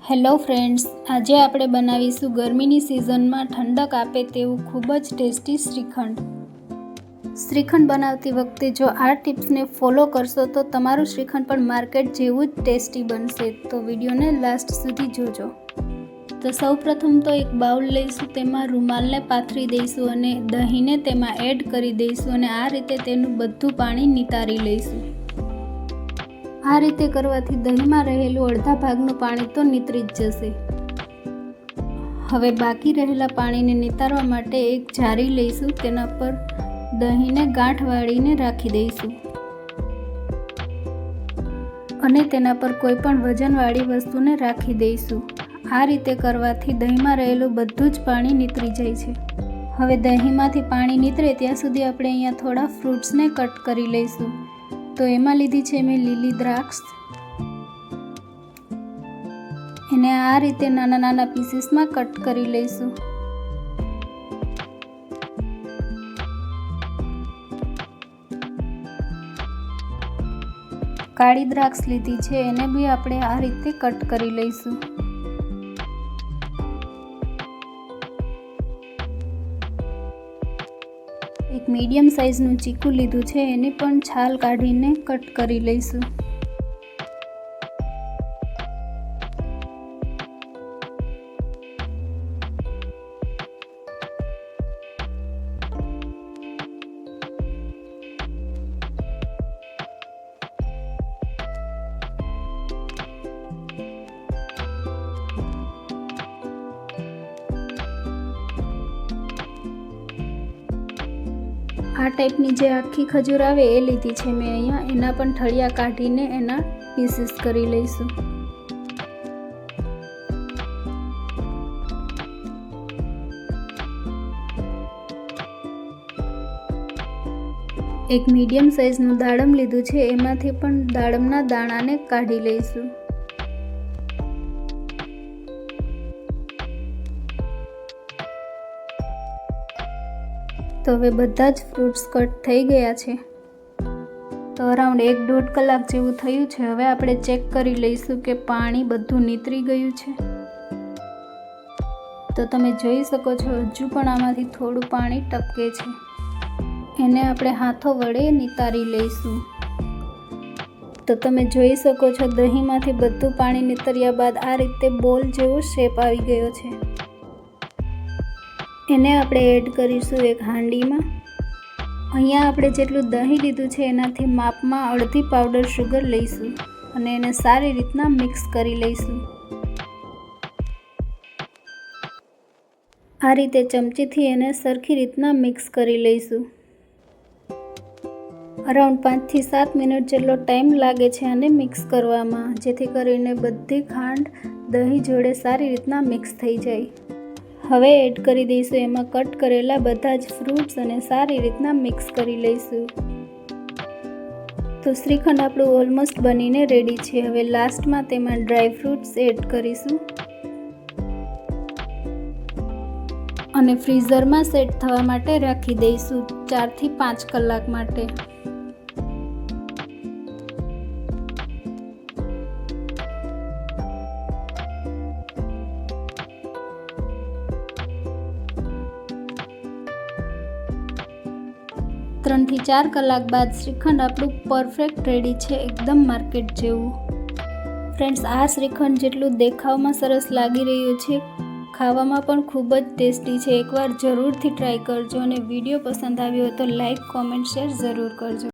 Hello friends, આજે આપણે બનાવીશું ગરમીની સિઝનમાં ઠંડક આપે તેવું ખૂબ જ ટેસ્ટી શ્રીખંડ. શ્રીખંડ બનાવતી વખતે જો આ ટિપ્સને ફોલો કરશો તો તમારું શ્રીખંડ પણ માર્કેટ જેવું જ ટેસ્ટી બનશે. તો વિડીયોને લાસ્ટ સુધી જોજો. તો સૌપ્રથમ તો એક બાઉલ લઈશું, તેમાં રૂમાલને પાથરી દઈશું અને દહીંને તેમાં એડ કરી દઈશું અને આ રીતે તેનું બધું પાણી નિતારી લઈશું. આ રીતે કરવાથી દહીંમાં રહેલું અડધા ભાગનું પાણી તો નીતરી જ જશે. હવે બાકી રહેલા પાણીને નિતારવા માટે એક જારી લઈશું, તેના પર દહીંને ગાંઠ વાળીને રાખી દઈશું અને તેના પર કોઈ પણ વજનવાળી વસ્તુને રાખી દઈશું. આ રીતે કરવાથી દહીંમાં રહેલું બધું જ પાણી નીતરી જાય છે. હવે દહીંમાંથી પાણી નીતરે ત્યાં સુધી આપણે અહીંયા થોડા ફ્રૂટ્સને કટ કરી લઈશું. તો એમાં લીધી છે મેં લીલી દ્રાક્ષ. એને આ રીતે નાના નાના પીસીસમાં કટ કરી લઈશું. કાળી દ્રાક્ષ લીધી છે, એને બી આપણે આ રીતે કટ કરી લઈશું. એક મીડિયમ સાઇઝનું ચીકુ લીધું છે, એની પણ છાલ કાઢીને કટ કરી લઈશું. આ ટાઈપની જે આખી ખજૂર આવે એ લીધી છે મેં અહીંયા. એના પણ ઠળિયા કાઢીને એના પીસીસ કરી લઈશું. એક મીડિયમ સાઇઝનું દાડમ લીધું છે, એમાંથી પણ દાડમના દાણાને કાઢી લઈશું. તો હવે બધા જ ફ્રૂટ્સ કટ થઈ ગયા છે. તો અરાઉન્ડ 1-1.5 કલાક જેવું થયું છે. હવે આપણે ચેક કરી લઈશું કે પાણી બધું નીતરી ગયું છે. તો તમે જોઈ શકો છો હજુ પણ આમાંથી થોડું પાણી ટપકે છે. એને આપણે હાથો વડે નિતારી લઈશું. તો તમે જોઈ શકો છો દહીંમાંથી બધું પાણી નીતર્યા બાદ આ રીતે બોલ જેવો શેપ આવી ગયો છે. એને આપણે એડ કરીશું એક હાંડીમાં. અહીંયા આપણે જેટલું દહીં લીધું છે એનાથી માપમાં અડધી પાવડર શુગર લઈશું અને એને સારી રીતના મિક્સ કરી લઈશું. આ રીતે ચમચીથી એને સરખી રીતના મિક્સ કરી લઈશું. અરાઉન્ડ 5 થી 7 મિનિટ જેટલો ટાઈમ લાગે છે આને મિક્સ કરવામાં, જેથી કરીને બધી ખાંડ દહીં જોડે સારી રીતના મિક્સ થઈ જાય. હવે એડ કરી દઈશું એમાં કટ કરેલા બધા જ ફ્રૂટ્સ અને સારી રીતના મિક્સ કરી લઈશું. તો શ્રીખંડ આપણું ઓલમોસ્ટ બનીને રેડી છે. હવે લાસ્ટમાં તેમાં ડ્રાય ફ્રૂટ્સ એડ કરીશું અને ફ્રીઝરમાં સેટ થવા માટે રાખી દઈશું 4 થી 5 કલાક માટે. ત્રણ થી 4 કલાક બાદ શ્રીખંડ આપણું પરફેક્ટ રેડી છે, એકદમ માર્કેટ જેવું. ફ્રેન્ડ્સ, આ શ્રીખંડ જેટલું દેખાવમાં સરસ લાગી રહ્યું છે, ખાવામાં પણ ખૂબ જ ટેસ્ટી છે. એકવાર જરૂરથી ટ્રાય કરજો અને વિડીયો પસંદ આવ્યો હોય તો લાઈક, કોમેન્ટ, શેર જરૂર કરજો.